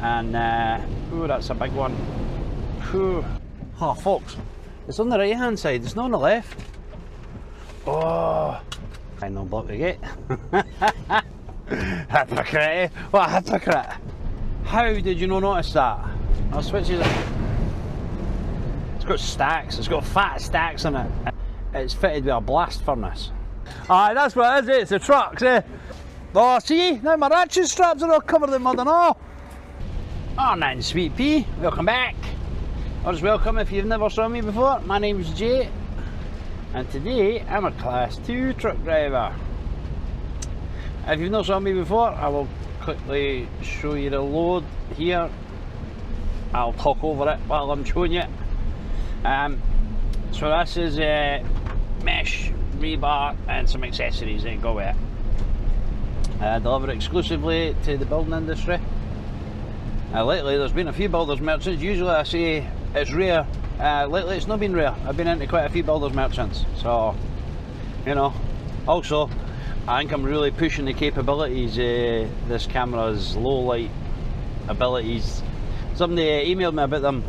And ooh, that's a big one. Ooh. Oh folks, it's on the right hand side, it's not on the left. Oh, final block to get. Hypocrite, what a hypocrite. How did you not notice that? I'll switch it. It's got stacks, it's got fat stacks on it. It's fitted with a blast furnace. Alright, that's what it is, it's the trucks, eh? Oh, see, now my ratchet straps are all covered in mud and all. Oh, nice sweet pea, welcome back. Or just welcome if you've never saw me before. My name's Jay, and today I'm a class 2 truck driver. If you've not saw me before, I will quickly show you the load here. I'll talk over it while I'm showing you. So this is mesh, rebar and some accessories that go with it. Delivered exclusively to the building industry. Lately there's been a few builders merchants. Usually I say it's rare. Lately it's not been rare. I've been into quite a few builders merchants, so you know. Also, I think I'm really pushing the capabilities of this camera's low light abilities. Somebody emailed me about them.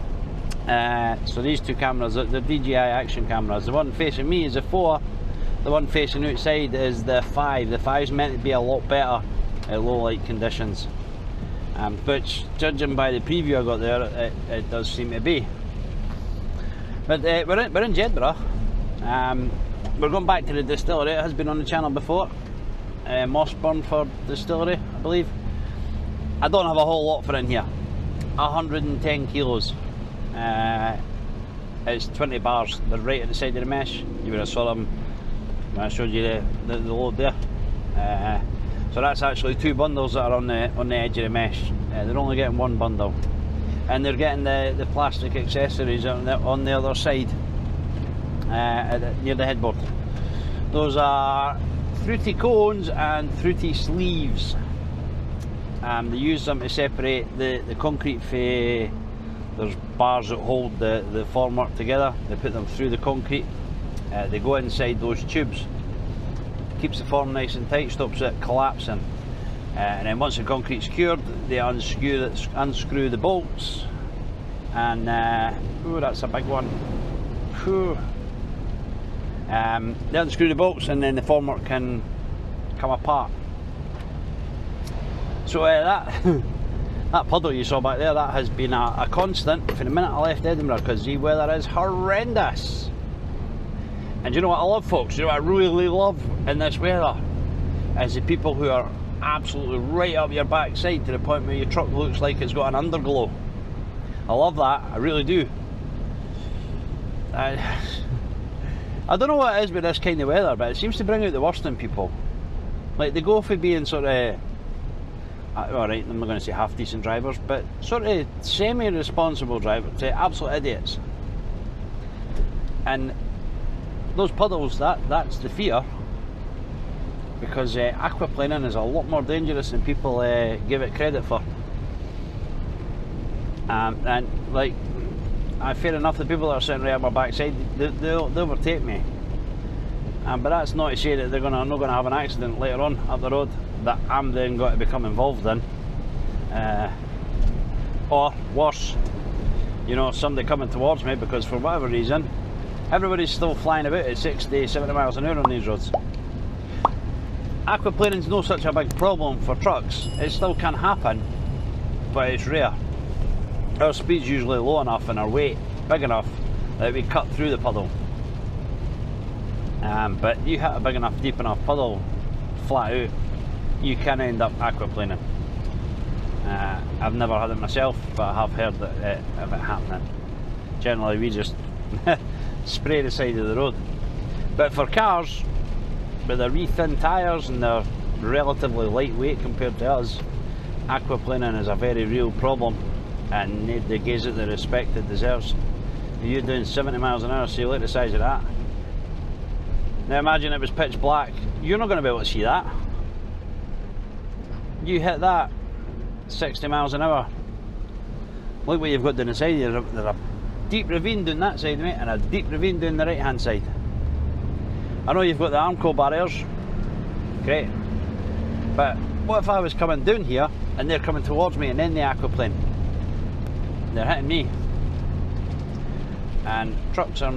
So these two cameras, they're DJI action cameras. The one facing me is a 4, the one facing outside is the 5. The 5's meant to be a lot better at low light conditions. Which, judging by the preview I got there, it does seem to be. But we're in Jedra. We're going back to the distillery. It has been on the channel before. Mossburnford Distillery, I believe. I don't have a whole lot for in here. 110 kilos. It's 20 bars. They're right at the side of the mesh. You would have saw them when I showed you the load there. So that's actually 2 bundles that are on the edge of the mesh. They're only getting 1 bundle, and they're getting the plastic accessories on the other side, near the headboard. Those are fruity cones and fruity sleeves. They use them to separate the concrete from. There's bars that hold the formwork together. They put them through the concrete. They go inside those tubes. Keeps the form nice and tight, stops it collapsing. And then once the concrete's cured, they unscrew the bolts. And ooh, that's a big one. Whew. They unscrew the bolts, and then the formwork can come apart. So that that puddle you saw back there, that has been a constant from the minute I left Edinburgh, because the weather is horrendous. And you know what I love, folks? You know what I really love in this weather is the people who are absolutely right up your backside to the point where your truck looks like it's got an underglow. I love that, I really do. I don't know what it is with this kind of weather, but it seems to bring out the worst in people. Like, they go for being sort of, alright, I'm not going to say half decent drivers, but sort of semi-responsible drivers to absolute idiots. And those puddles, that's the fear, because aquaplaning is a lot more dangerous than people give it credit for. And like, fair enough, the people that are sitting right on my backside, they'll overtake me. But that's not to say that they're not going to have an accident later on up the road that I'm then going to become involved in. Or worse, you know, somebody coming towards me because for whatever reason, everybody's still flying about at 60, 70 miles an hour on these roads. Aquaplaning's no such a big problem for trucks. It still can happen, but it's rare. Our speed's usually low enough and our weight big enough that we cut through the puddle. But you hit a big enough, deep enough puddle flat out, you can end up aquaplaning. I've never had it myself, but I have heard of it happening. Generally we just spray the side of the road. But for cars, with their wee thin tyres and they're relatively lightweight compared to us, aquaplaning is a very real problem, and nobody gives it the respect it deserves. If you're doing 70 miles an hour, so you look at the size of that. Now imagine it was pitch black, you're not going to be able to see that. You hit that 60 miles an hour, look what you've got down the side. There's a deep ravine down that side, mate, and a deep ravine down the right hand side. I know you've got the Armco barriers, great, but what if I was coming down here and they're coming towards me, and then the aquaplane. They're hitting me. And trucks are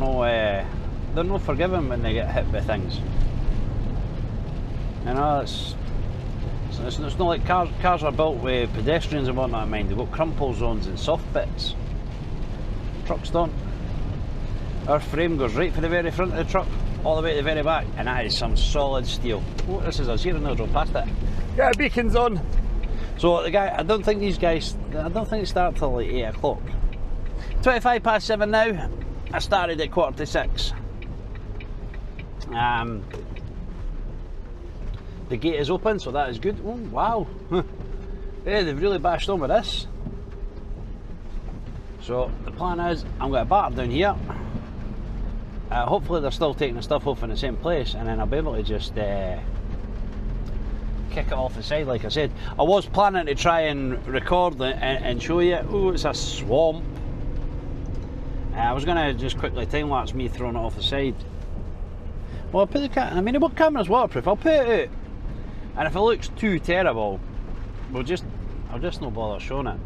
they're no forgiving when they get hit by things. You know, it's not like cars are built with pedestrians and whatnot in mind. They've got crumple zones and soft bits. Trucks don't. Our frame goes right for the very front of the truck, all the way to the very back, and that is some solid steel. Oh, this is a zero, and I'll drove past it. Yeah, beacon's on. So the guy, I don't think they start till like 8 o'clock. 25 past 7 now. I started at 5:45. The gate is open, so that is good. Oh wow. Yeah, they've really bashed on with this. So the plan is I'm going to batter down here. Hopefully they're still taking the stuff off in the same place, and then I'll be able to just kick it off the side like I said. I was planning to try and record it and show you. Oh, it's a swamp. I was going to just quickly time-lapse me throwing it off the side. Well, I'll put the camera, I mean, the camera's waterproof, I'll put it out. And if it looks too terrible, I'll just not bother showing it.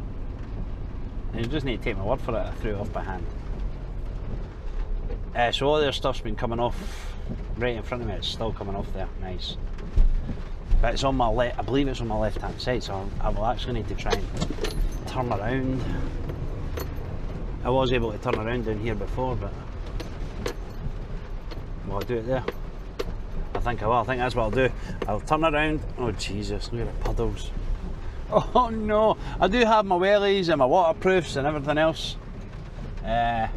And you just need to take my word for it, I threw it off by hand. So all their stuff's been coming off right in front of me, it's still coming off there, nice. But it's on my left, I believe it's on my left hand side, so I will actually need to try and turn around. I was able to turn around down here before, but will I do it there? I think I will, I think that's what I'll do. I'll turn around. Oh Jesus, look at the puddles. Oh no, I do have my wellies and my waterproofs and everything else. Oh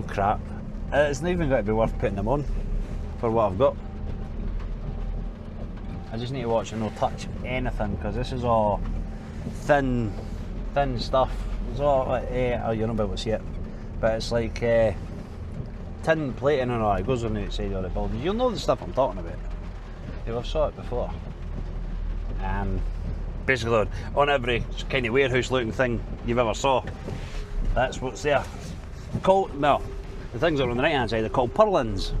crap. It's not even going to be worth putting them on for what I've got. I just need to watch and not touch anything, because this is all thin stuff. It's all like, oh, you're not able to see it, but it's like tin plating and all. It goes on the outside of the building. You'll know the stuff I'm talking about. You'll have saw it before. Basically on every kind of warehouse looking thing you've ever saw, that's what's there. No, the things that are on the right hand side, they're called purlins.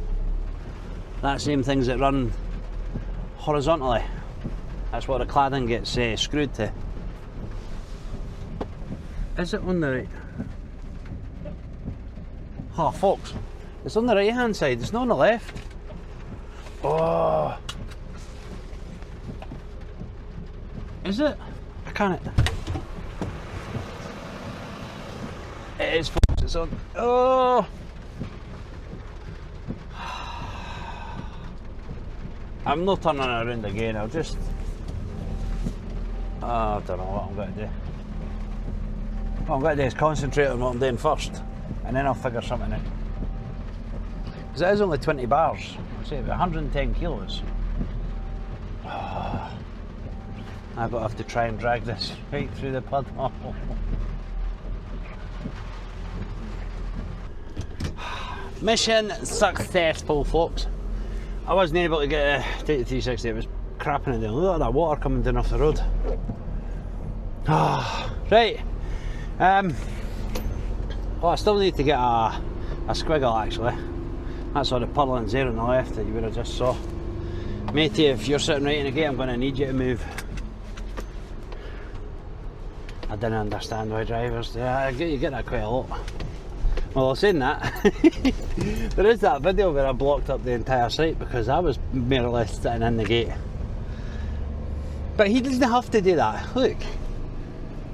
That's the same things that run horizontally. That's what the cladding gets screwed to. Is it on the right? Oh folks, it's on the right hand side, it's not on the left. Oh, is it? I can't. It is folks, it's on. Oh, I'm not turning around again, I'll just, I don't know what I'm going to do. What I'm going to do is concentrate on what I'm doing first, and then I'll figure something out. Because it is only 20 bars, say 110 kilos. I'm going to have to try and drag this right through the puddle. Mission successful, folks. I wasn't able to get take the 360, it was crapping it down. Look at that water coming down off the road. Right. Well, I still need to get a squiggle actually. That's all the purlins there on the left that you would have just saw. Matey, if you're sitting right in the gate, I'm going to need you to move. I didn't understand why drivers, you get that quite a lot. Well, I was saying that, there is that video where I blocked up the entire site because I was more or less sitting in the gate. But he doesn't have to do that. Look,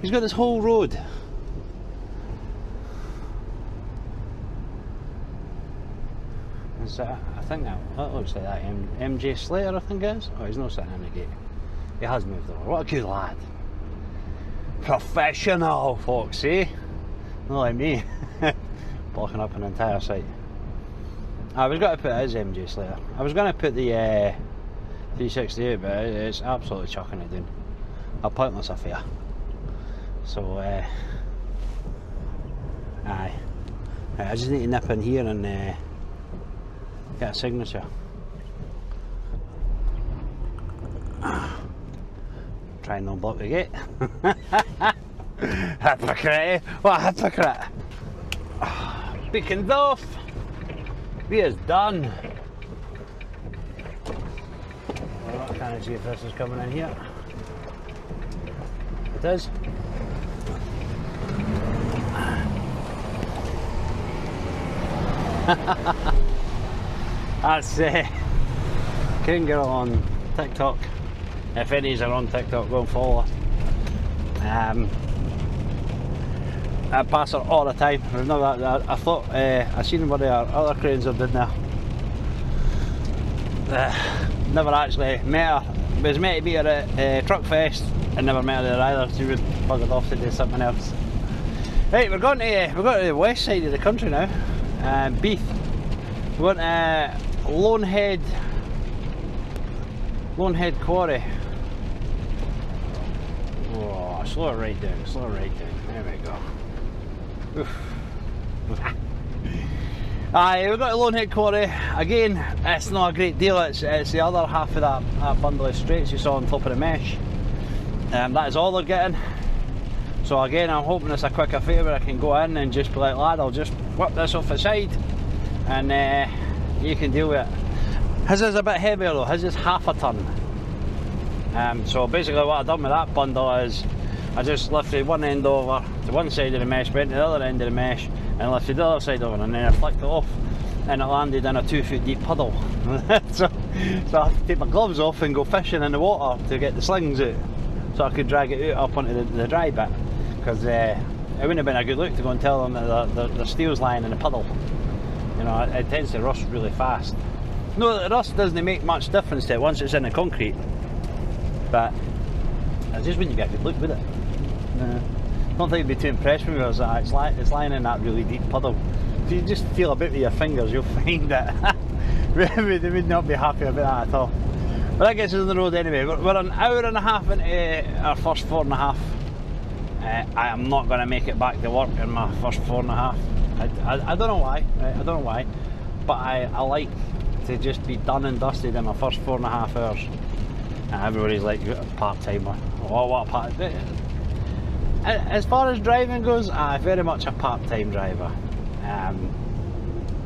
he's got this whole road. I think that looks like that MJ Slater, I think it is. Oh, he's not sitting in the gate. He has moved over. What a good lad. Professional, folks, eh? Not like me. Blocking up an entire site. I was going to put it as MJ Slater. I was going to put the 368, but it's absolutely chucking it down. A pointless affair. So, aye. I just need to nip in here and get a signature. Try and not block the gate. Hypocrite! What a hypocrite! Beacon's off! We is done. Trying to see if this is coming in here. It is. That's Korean girl on TikTok. If any are on TikTok, go and follow her. I pass her all the time. I thought I seen one of our other cranes have been there. Never actually met her. Was meant to be her at Truck Fest and never met her there either. She was buggered off to do something else. Right, we're going to the west side of the country now. Beath. We're going to Lonehead Quarry. Oh, slow it right down, slow it right down. There we go. Oof. Aye, we've got a Lonehead Quarry. Again, it's not a great deal, it's the other half of that bundle of straights you saw on top of the mesh. That is all they're getting. So again, I'm hoping it's a quick affair where I can go in and just be like, lad, I'll just whip this off the side and you can deal with it. His is a bit heavier though, his is half a ton. So basically what I've done with that bundle is I just lifted one end over to one side of the mesh, went to the other end of the mesh and lifted the other side over, and then I flicked it off and it landed in a 2 foot deep puddle. so I have to take my gloves off and go fishing in the water to get the slings out so I could drag it out up onto the dry bit, because it wouldn't have been a good look to go and tell them that the steel's lying in a puddle. You know, it tends to rust really fast. No, the rust doesn't make much difference to it once it's in the concrete, but I just wouldn't get a good look with it. I don't think I'd be too impressed with it. It's lying in that really deep puddle. If you just feel a bit with your fingers, you'll find that they would not be happy about that at all. But that gets us on the road anyway. We're an hour and a half into our first 4.5. I am not going to make it back to work in my first 4.5. I don't know why, right? I don't know why, but I like to just be done and dusted in my first 4.5 hours. And everybody's like, you're a part-timer. Oh, what a part... As far as driving goes, I'm very much a part-time driver.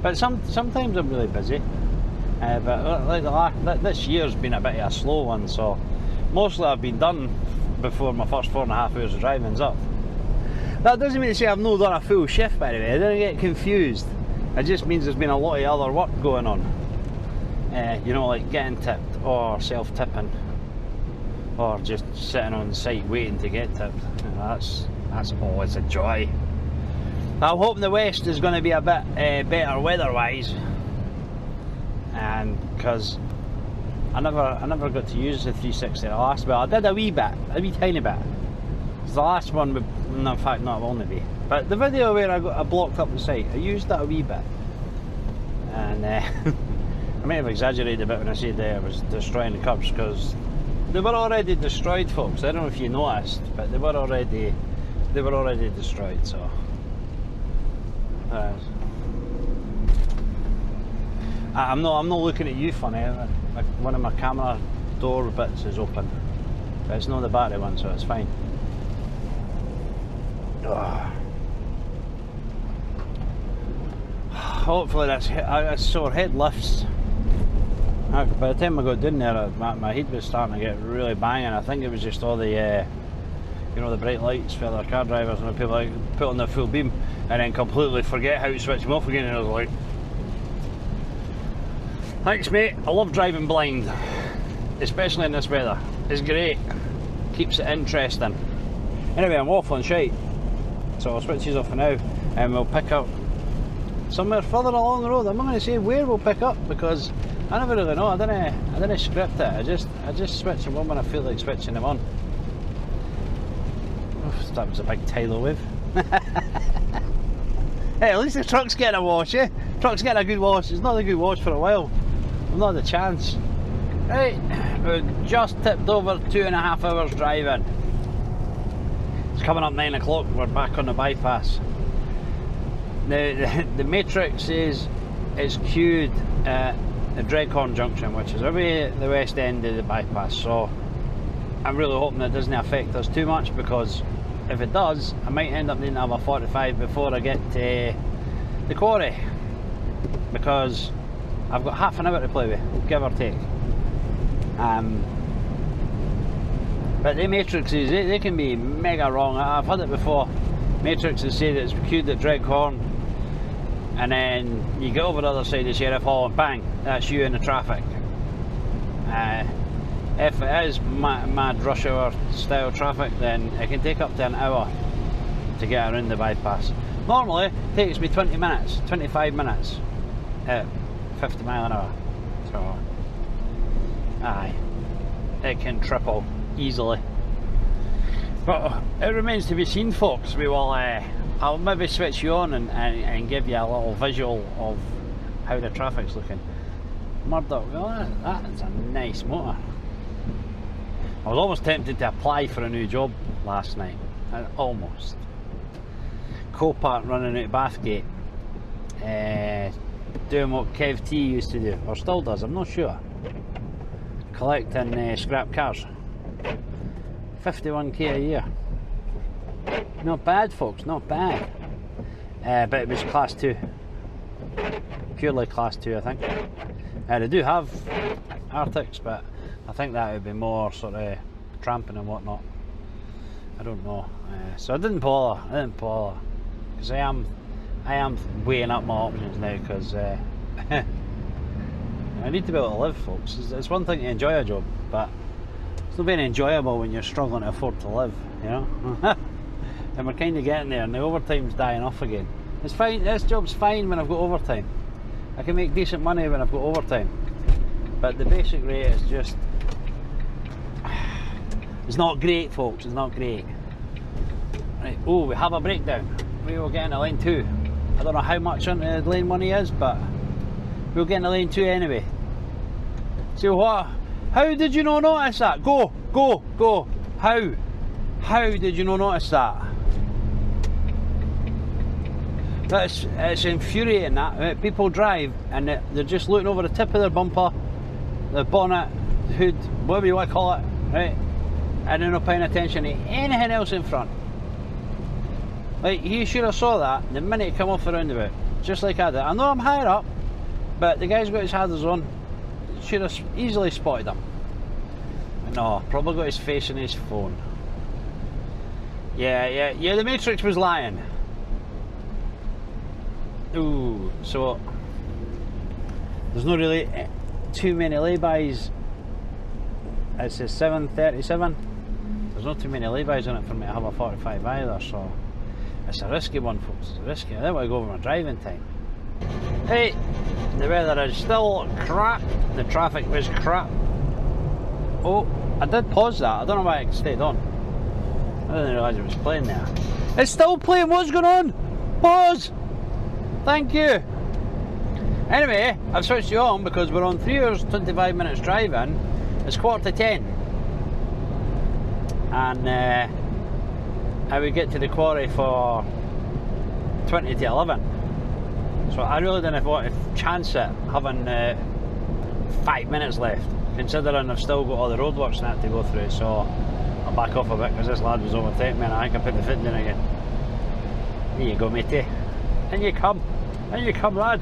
But sometimes I'm really busy. But like this year's been a bit of a slow one, so mostly I've been done before my first 4.5 hours of driving's up. That doesn't mean to say I've not done a full shift, by the way. I don't get confused. It just means there's been a lot of other work going on. You know, like getting tipped or self-tipping, or just sitting on site waiting to get tipped. You know, that's always a joy. I'm hoping the west is going to be a bit better weather-wise, and because I never got to use the 360 the last. Well, I did a wee tiny bit. The last one would, in fact, not only be. But the video where I blocked up the site, I used that a wee bit, and I may have exaggerated a bit when I said I was destroying the curbs, because they were already destroyed, folks. I don't know if you noticed, but they were already destroyed. So I'm not looking at you funny. One of my camera door bits is open, but it's not the battery one, so it's fine. Hopefully this sore head lifts. By the time I got down there, my head was starting to get really banging. I think it was just all the you know, the bright lights for other car drivers, and people like put on their full beam and then completely forget how to switch them off again, and I was like, thanks mate, I love driving blind, especially in this weather. It's great, keeps it interesting. Anyway, I'm waffling shite, so I'll switch these off for now and we'll pick up somewhere further along the road. I'm not going to say where we'll pick up because I never really know. I didn't script it. I just switch them on when I feel like switching them on. Oof, that was a big tidal wave. Hey, at least the truck's getting a wash, eh? Truck's getting a good wash. It's not a good wash for a while. I've not had a chance. Right, we've just tipped over 2.5 hours driving. It's coming up 9 o'clock. We're back on the bypass. The matrix is queued at the Dreghorn junction, which is away at the west end of the bypass, so I'm really hoping it doesn't affect us too much, because if it does, I might end up needing to have a 45 before I get to the quarry, because I've got half an hour to play with, give or take. But the matrices, they can be mega wrong. I've had it before. Matrices say that it's queued at Dreghorn, and then you get over the other side of Sheriff Hall and bang, that's you in the traffic. If it is mad rush hour style traffic, then it can take up to an hour to get around the bypass. Normally it takes me 20 minutes, 25 minutes at 50 mile an hour. So aye, it can triple easily. But it remains to be seen, folks. We will I'll maybe switch you on and give you a little visual of how the traffic's looking. Murdoch, well, that is a nice motor. I was almost tempted to apply for a new job last night. Almost. Co-part running out Bathgate. Doing what Kev T used to do, or still does, I'm not sure. Collecting scrap cars. 51k a year. Not bad, folks, not bad. But it was class 2. Purely class 2, I think. They do have Arctics, but I think that would be more sort of tramping and whatnot. I don't know. So I didn't bother. Because I am weighing up my options now, because I need to be able to live, folks. It's one thing to enjoy a job, but it's not very enjoyable when you're struggling to afford to live, you know. And we're kind of getting there, and the overtime's dying off again. It's fine. This job's fine when I've got overtime. I can make decent money when I've got overtime, but the basic rate is just, it's not great, folks. It's not great. Right. Oh, we have a breakdown. We will get into lane 2. I don't know how much on the lane money is, but we'll get into lane 2 anyway. So what? How did you not notice that? Go, go, go. How did you not notice that? It's infuriating that people drive and they're just looking over the tip of their bumper, the bonnet, the hood, whatever you want to call it, right? And they're not paying attention to anything else in front. Like, you should have saw that the minute you come off the roundabout, just like I did. I know I'm higher up, but the guy's got his hazards on. Should have easily spotted him. No, probably got his face in his phone. Yeah, the Matrix was lying. Ooh, so there's not really too many laybys. It says 737. There's not too many laybys on it for me to have a 45 either, so it's a risky one, folks. It's risky. I don't want to go over my driving time. Hey, the weather is still crap. The traffic was crap. Oh, I did pause that. I don't know why it stayed on. I didn't realise it was playing there. It's still playing. What's going on? Pause. Thank you. Anyway, I've switched you on because we're on 3 hours 25 minutes driving. It's 9:45, and I would get to the quarry for 20 to 11. So I really didn't want to chance it having 5 minutes left, considering I've still got all the roadworks and that to go through. So I'll back off a bit because this lad was overtaking me and I think I put the foot down again. There you go, matey. In you come, lad.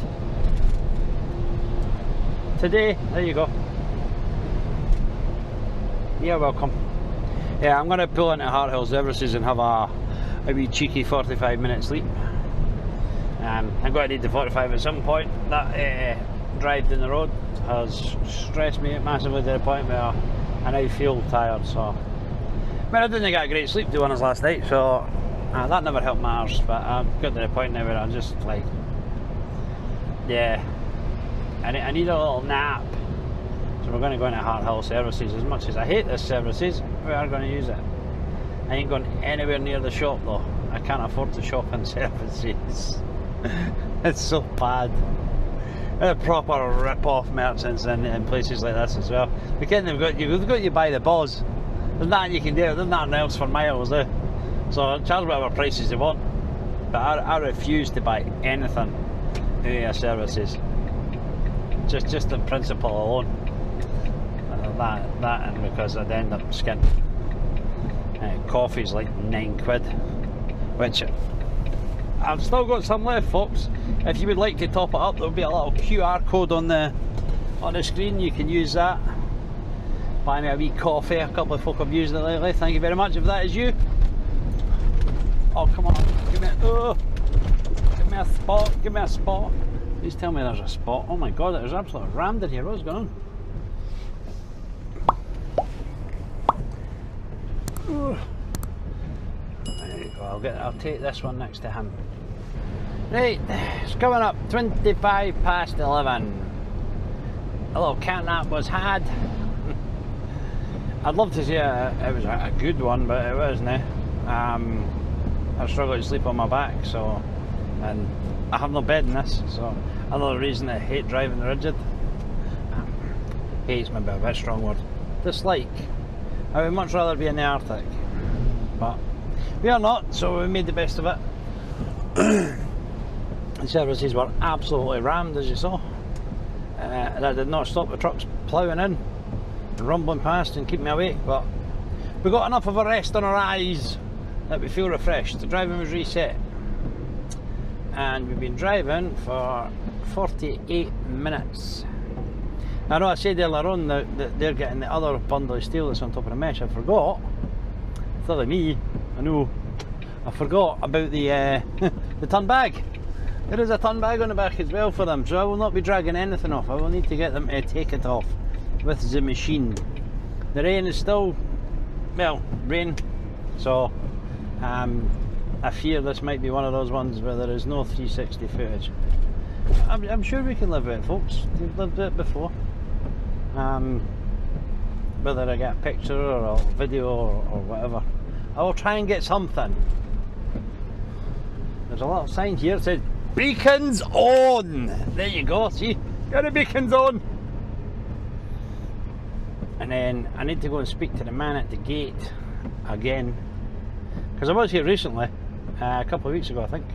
Today, there you go. You're welcome. Yeah, I'm going to pull into Hart Hill Services and have a wee cheeky 45-minute sleep. I'm going to need the 45 at some point. That drive down the road has stressed me out massively to the point where I now feel tired. So, I mean, I didn't get a great sleep doing this last night, so that never helped matters. But I've got to the point now where I'm just like, yeah, I need a little nap. So we're going to go into Hart Hill Services. As much as I hate this services, we are going to use it. I ain't going anywhere near the shop though. I can't afford to shop in services. It's so bad. They're proper rip-off merchants in places like this as well. Again, they've got you by the balls. There's nothing you can do. There's nothing else for miles there. So charge whatever prices they want. But I refuse to buy anything in their services. Just the principle alone. That and because I'd end up skinning. Coffee's like £9, which I've still got some left, folks. If you would like to top it up, there'll be a little QR code on the screen. You can use that. buy me a wee coffee. A couple of folk have used it lately. Thank you very much if that is you. Oh, come on, give me a spot, give me a spot. Please tell me there's a spot. Oh my god, there's absolutely rammed in here. What's going on? There you go, I'll take this one next to him. Right, it's coming up 25 past 11. A little catnap was had. I'd love to say it was a good one, but it wasn't. I struggle to sleep on my back, so, and I have no bed in this, so another reason I hate driving rigid. Hate's maybe a bit strong word. Dislike. I would much rather be in the Arctic, but we are not, so we made the best of it. The services were absolutely rammed, as you saw. That did not stop the trucks ploughing in, rumbling past and keeping me awake, but we got enough of a rest on our eyes that we feel refreshed. The driving was reset, and we've been driving for 48 minutes. I know I said earlier on that they're getting the other bundle of steel that's on top of the mesh. I forgot, silly me, I know, I forgot about the the ton bag. There is a ton bag on the back as well for them, so I will not be dragging anything off. I will need to get them to take it off with the machine. The rain is still, well, rain, so I fear this might be one of those ones where there is no 360 footage. I'm sure we can live with it, folks. We've lived with it before. Whether I get a picture or a video or whatever, I will try and get something. There's a little sign here that says beacons on. There you go, see, got the beacons on. And then I need to go and speak to the man at the gate again, because I was here recently, a couple of weeks ago I think.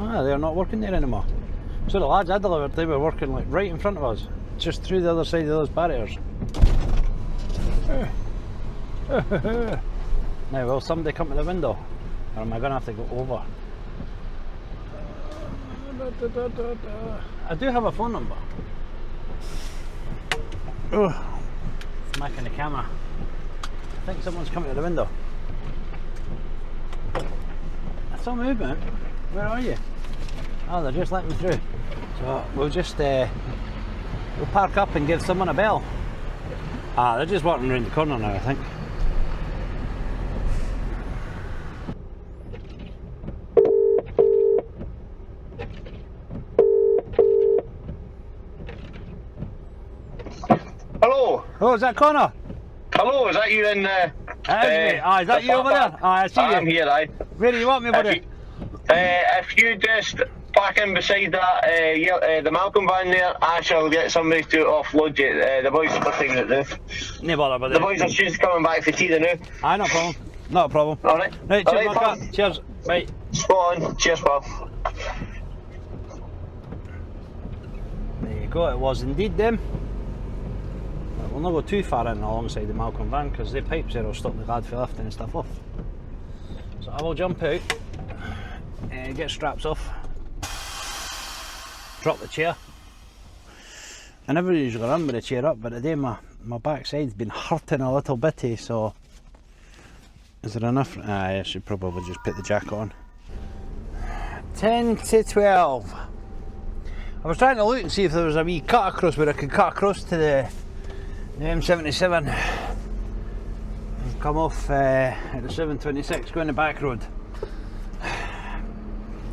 Ah, they're not working there anymore. So the lads I delivered, they were working like right in front of us, just through the other side of those barriers. Now, will somebody come to the window, or am I going to have to go over? I do have a phone number. Oh, smacking the camera. I think someone's coming to the window. I saw movement. Where are you? Oh, they're just letting me through. So we'll just we'll park up and give someone a bell. Ah, they're just walking around the corner now, I think. Hello. Oh, is that Connor? Hello, is that you in Is that you over there? I see you. I'm here, aye. Where do you want me, buddy? If you just back in beside that, the Malcolm van there, I shall get somebody to offload you. The boys are taking it now. No bother, buddy. The boys are just coming back for tea now. Aye, no problem. Not a problem. Alright. Right, cheers, Alright, my car. Cheers. Bye. Spot on. Cheers, pal. There you go, it was indeed them. We'll not go too far in alongside the Malcolm van, because the pipes there will stop the lad from lifting and stuff off. So I will jump out and get straps off, drop the chair. I never usually run with the chair up, but today my backside's been hurting a little bitty, so is there enough? I should probably just put the jacket on. 10 to 12. I was trying to look and see if there was a wee cut across where I could cut across to the M77 and come off at the 726 going the back road.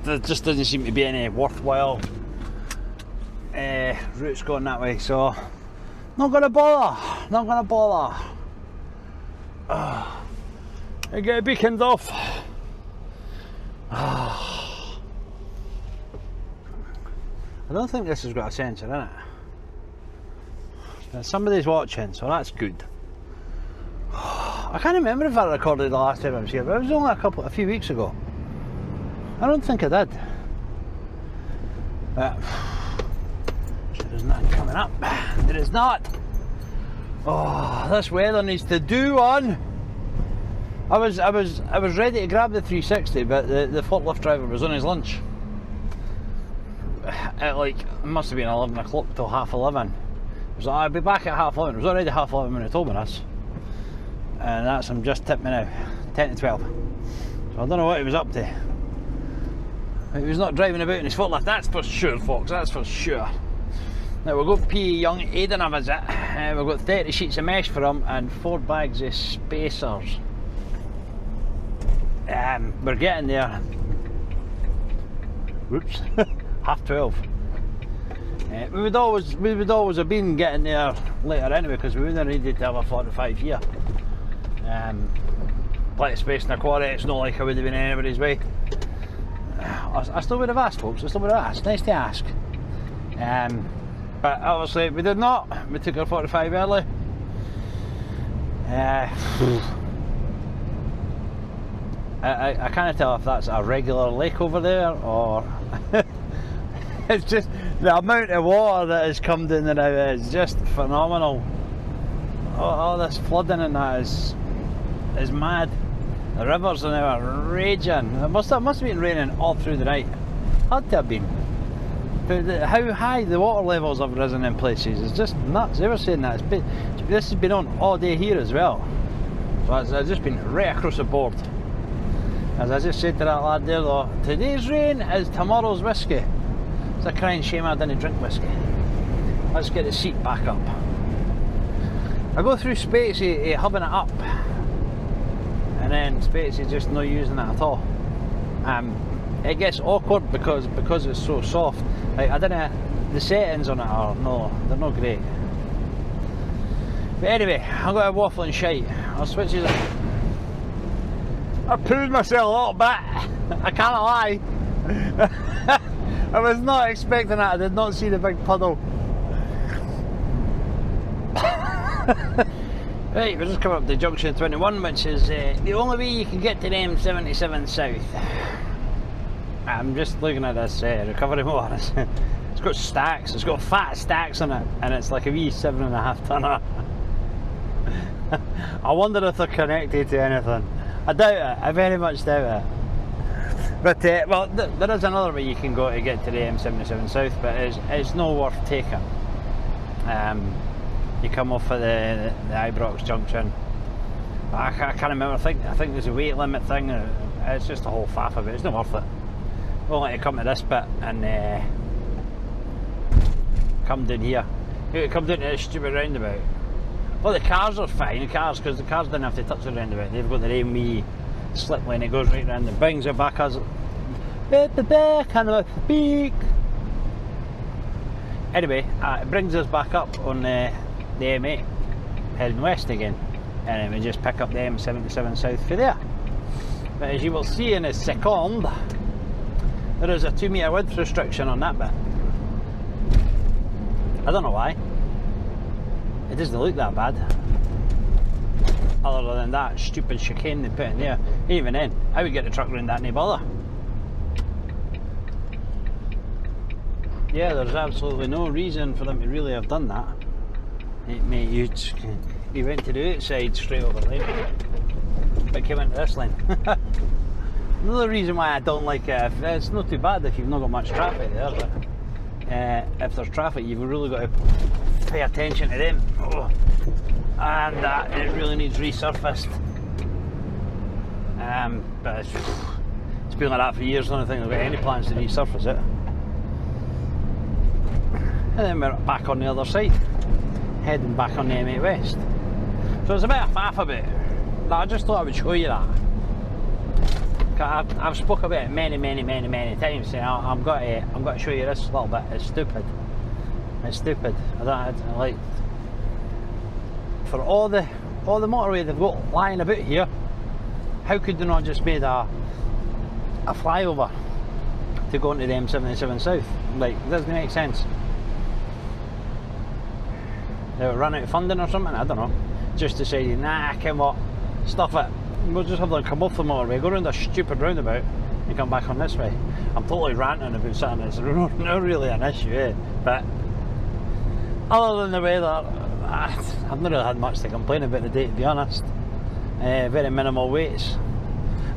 There just doesn't seem to be any worthwhile routes going that way, so not gonna bother. I get beacons off. I don't think this has got a sensor in it. But somebody's watching, so that's good. I can't remember if I recorded the last time I was here, but it was only a few weeks ago. I don't think I did. But there's nothing coming up. There is not. Oh, this weather needs to do one. I was ready to grab the 360, but the forklift driver was on his lunch. at like, it must have been 11 o'clock till half 11. I was like, I'll be back at half 11. It was already half 11 when he told me this. And that's him just tipped me now, 10 to 12. So I don't know what he was up to. He was not driving about in his footlift, that's for sure, folks, that's for sure. Now we'll go pay young Aidan a visit. We've got 30 sheets of mesh for him and 4 bags of spacers. We're getting there. Whoops, half 12. We would always have been getting there later anyway, because we wouldn't have needed to have a 45 here. Plenty of space in the quarry, it's not like I would have been anybody's way. I still would have asked, folks, I still would have asked. Nice to ask. But obviously we did not. We took our 45 early. I can't tell if that's a regular lake over there or it's just the amount of water that has come down there is just phenomenal. All this flooding and that is mad. The rivers are now raging. It must have been raining all through the night. Had to have been. But how high the water levels have risen in places is just nuts. They were saying that this has been on all day here as well. So it's just been right across the board. As I just said to that lad there though, today's rain is tomorrow's whiskey. It's a crying shame I didn't drink whiskey. Let's get the seat back up. I go through Spatesy hubbing it up, and then Spatesy just not using it at all. It gets awkward because it's so soft. Like the settings on it are they're not great. But anyway, I'm going to waffle and shite. I'll switch it up. I pooed myself a little bit, I can't lie. I was not expecting that, I did not see the big puddle. Right, we're just coming up to junction 21, which is the only way you can get to the M77 south. I'm just looking at this recovery motor. It's got stacks, it's got fat stacks on it, and it's like a wee 7.5 tonner. I wonder if they're connected to anything. I doubt it, I very much doubt it. But, well, there is another way you can go to get to the M77 South, but it's not worth taking. You come off of the Ibrox junction. I can't remember, I think there's a weight limit thing, it's just a whole faff of it, it's not worth it. We'll let you come to this bit and come down here. You come down to this stupid roundabout. Well, the cars are fine, because the cars didn't have to touch the roundabout. They've got their own wee slip lane, it goes right round and brings it back as at the back and the peak. Anyway, it brings us back up on the M8 heading west again, and then we just pick up the M77 south for there. But as you will see in a second, there is a 2 metre width restriction on that bit. I don't know why. It doesn't look that bad. Other than that stupid chicane they put in there. Even then, I would get the truck round that, no bother. Yeah, there's absolutely no reason for them to really have done that. Mate, you went to the outside straight over lane, but came into this lane. Another reason why I don't like it, it's not too bad if you've not got much traffic there, but if there's traffic, you've really got to pay attention to them. Oh. And it really needs resurfaced. But it's been like that for years. I don't think they've got any plans to resurface it. And then we're back on the other side, heading back on the M8 West. So it's a bit of faff a bit. But I just thought I would show you that. I've spoke about it many times, saying I've got to show you this a little bit. It's stupid. It's stupid. I like, for all the motorway they've got lying about here, how could they not just made a flyover to go into the M77 South? Like, it doesn't make sense. They were running out of funding or something, I don't know. Just decided, nah, come on, stuff it. We'll just have them come off the motorway, go around a stupid roundabout and come back on this way. I'm totally ranting about something that's not really an issue, but other than the weather, I've not really had much to complain about today, to be honest. Very minimal waits.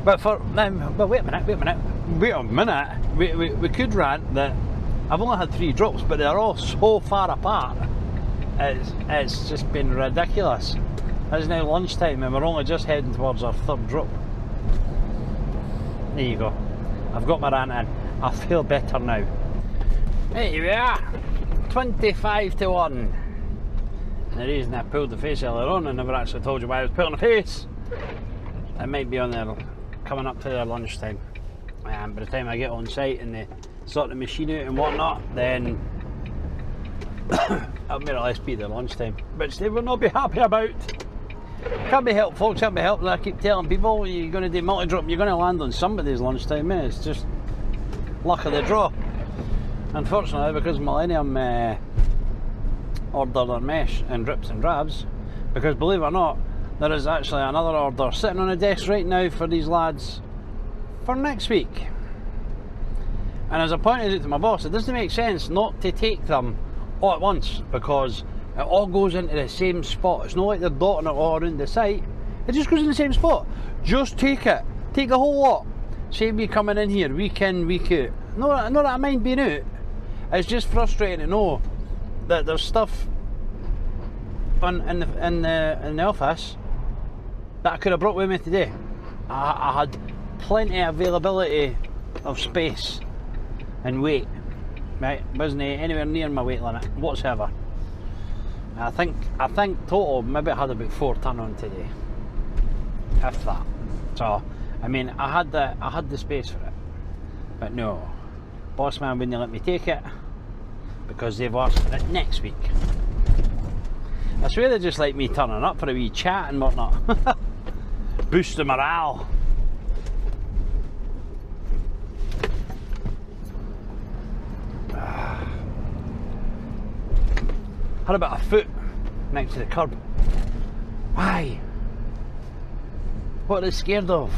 But wait a minute. We could rant that I've only had 3 drops, but they're all so far apart. It's just been ridiculous. It's now lunchtime and we're only just heading towards our 3rd drop. There you go. I've got my rant in. I feel better now. Here we are. 25 to 1. The reason I pulled the face earlier on, I never actually told you why I was pulling the face. It might be on there, coming up to their lunchtime. By the time I get on site and they sort the machine out and whatnot, then I'll more or less be their lunchtime, which they will not be happy about. Can't be helped, folks, can't be helped. I keep telling people, you're going to do multi-drop, you're going to land on somebody's lunchtime, eh? It's just luck of the draw. Unfortunately, because Millennium ordered their mesh in drips and drabs, because believe it or not, there is actually another order sitting on the desk right now for these lads for next week. And as I pointed out to my boss, it doesn't make sense not to take them all at once, because it all goes into the same spot. It's not like they're dotting it all around the site, it just goes in the same spot. Just take it, take the whole lot. Save me coming in here week in, week out. Not that I mind being out, it's just frustrating to know that there's stuff in the office that I could have brought with me today. I had plenty of availability of space and weight, right? Wasn't anywhere near my weight limit whatsoever. I think total maybe I had about 4 ton on today, if that. So I mean, I had the space for it, but no, boss man wouldn't let me take it because they've asked for it next week. I swear they just like me turning up for a wee chat and whatnot. Boost the morale. Had about a foot next to the curb. Why? What are they scared of?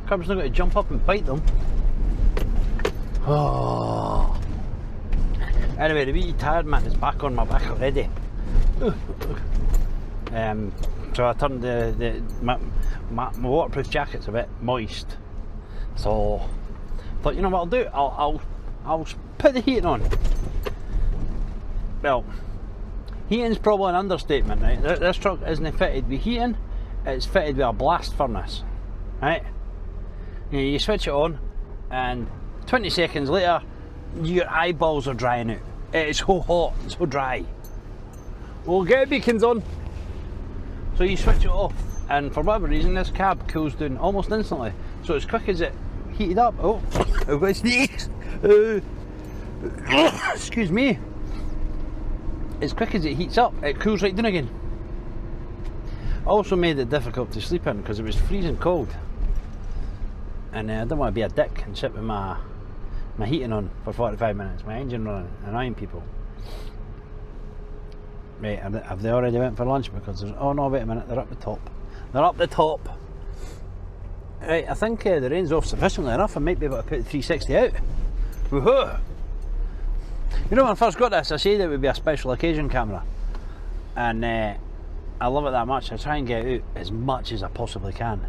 Curb's not going to jump up and bite them. Oh. Anyway, the wee tired man is back on my back already. So I turned my waterproof jacket's a bit moist, so I thought, you know what I'll do? I'll put the heating on. Well, heating's probably an understatement, right? This truck isn't fitted with heating; it's fitted with a blast furnace, right? You switch it on, and 20 seconds later, your eyeballs are drying out. It's so hot, so dry. We'll get beacons on. So you switch it off, and for whatever reason this cab cools down almost instantly. So as quick as it heated up, oh, I've got a sneeze. Excuse me. As quick as it heats up, it cools right down again. Also made it difficult to sleep in because it was freezing cold, and I don't want to be a dick and sit with my heating on for 45 minutes, my engine running, annoying people. Right, have they already went for lunch? Because there's, oh no, wait a minute, they're up the top. They're up the top. Right, I think the rain's off sufficiently enough. I might be able to put the 360 out. Woohoo! You know, when I first got this, I said it would be a special occasion camera, and I love it that much. I try and get it out as much as I possibly can.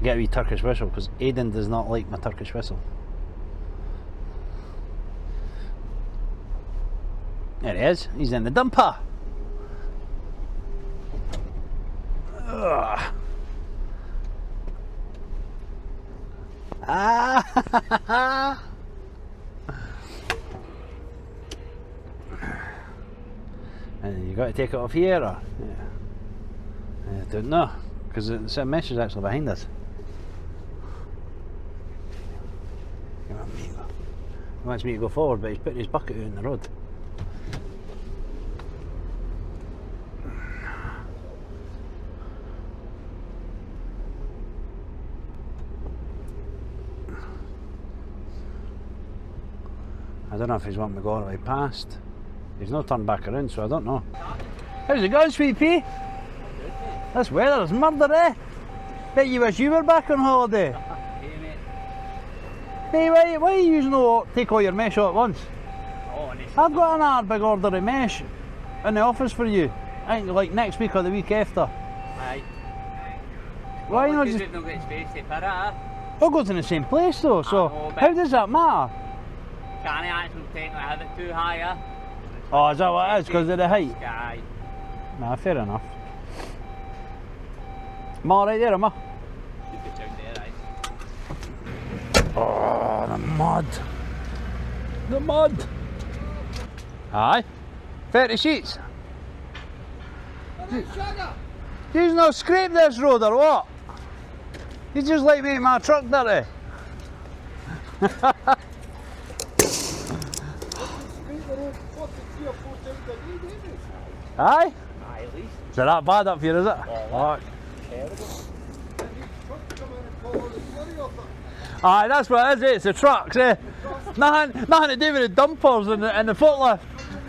Get a wee Turkish whistle, because Aidan does not like my Turkish whistle. There he is, he's in the dumper. Ugh. Ah. And you got to take it off here, or? Yeah. I don't know, because the mesh is actually behind us. He wants me to go forward, but he's putting his bucket out in the road. I don't know if he's wanting to go all the way past. He's not turned back around, so I don't know. How's it going, sweet pea? This weather is murder, eh? Bet you wish you were back on holiday. Hey, why are you using take all your mesh all at once? I've got another big order of mesh in the office for you. I think like next week or the week after. Aye. Why not just... We've not got space to put it, All goes in the same place though, so know, but- how does that matter? Can't actually technically have it too higher. Oh, is that what it is, because of the height? Aye. Nah, fair enough. Am I alright there, am I? Should be down there, aye. Oh, the mud. The mud. Aye. 30 sheets. You not scrape this road or what? You just like make my truck dirty. Aye? Aye, at least. Is it that bad up here, is it? Oh, Fuck. Aye, that's what it is, it's the trucks, eh? Nothing to do with the dumpers and the footlift.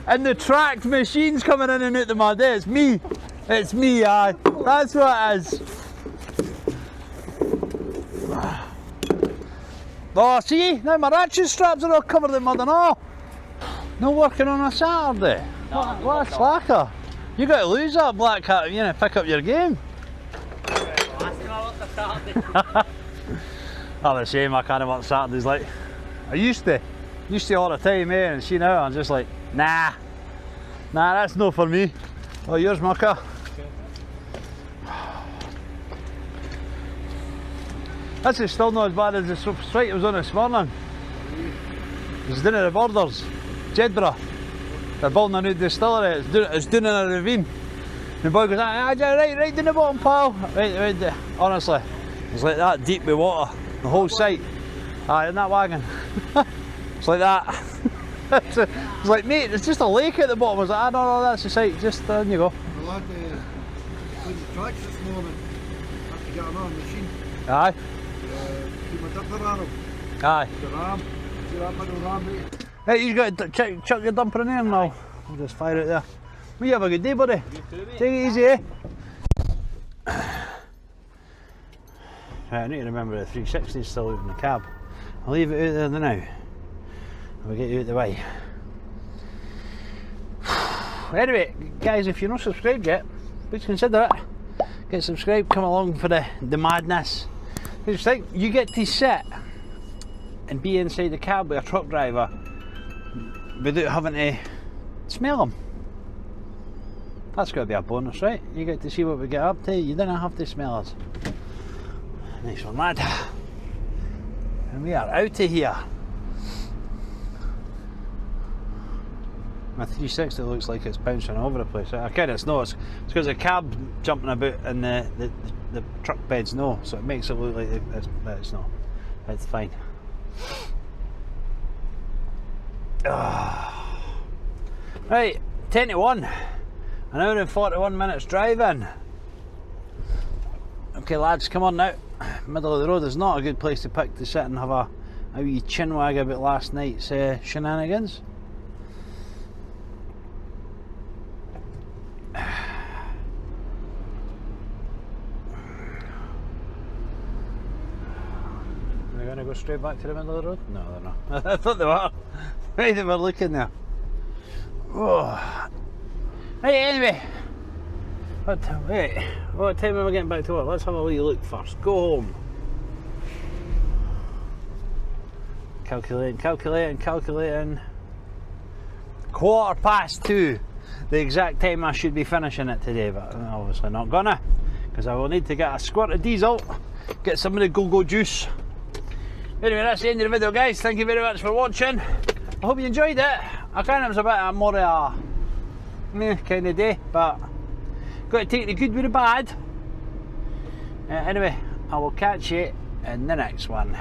And the tracked machines coming in and out the mud, eh? It's me. It's me, aye. That's what it is. Oh, see? Now my ratchet straps are all covered in mud and all. No working on a Saturday. What a slacker. You got to lose that black hat if you want to pick up your game. last time I worked a Saturday. I'm the same, I can't work Saturdays like. I used to all the time, eh? And see now I'm just like, nah, that's no for me. Oh, yours, Mucker. This is still not as bad as the strike I was on this morning. It's down at the borders, Jedra. They're building a new distillery, it's down in a ravine. The boy goes, right down the bottom, pal. Right, honestly, it's like that deep with water, the whole site. Aye, in that wagon. It's like that. It's like, mate, it's just a lake at the bottom. I was like, no, that's the site, just there you go. The lad cleaned the tracks this morning. Had to get another machine. Aye, Keep my dipper on him. aye. The ram. See that middle ram, mate? Hey, you got to chuck your dumper in there now. I'll just fire it there. Well, you have a good day, buddy. Take it easy, eh? Right, I need to remember the 360 is still out in the cab. I'll leave it out there now. We'll get you out the way. Anyway, guys, if you're not subscribed yet, please consider it. Get subscribed, come along for the madness. It's like you get to sit and be inside the cab with a truck driver without having to smell them. That's got to be a bonus, right? You get to see what we get up to, you don't have to smell us. Nice one, lad. And we are out of here. My 360 looks like it's bouncing all over the place. I kind of know it's because the cab jumping about and the truck bed's no, so it makes it look like it's not. It's fine. Right, 10 to 1. An hour and 41 minutes driving. Okay lads, come on now. Middle of the road is not a good place to pick to sit and have a wee chinwag about last night's shenanigans. They're going to go straight back to the middle of the road? No, they're not. I thought they were. Right, they were looking there. Oh. Right, anyway. What time am I getting back to work? Let's have a wee look first. Go home. Calculating. 2:15. The exact time I should be finishing it today, but I'm obviously not gonna, because I will need to get a squirt of diesel, get some of the go-go juice. Anyway, that's the end of the video, guys. Thank you very much for watching. I hope you enjoyed it. I kind of was a bit more of a meh kind of day, but got to take the good with the bad. Anyway, I will catch you in the next one.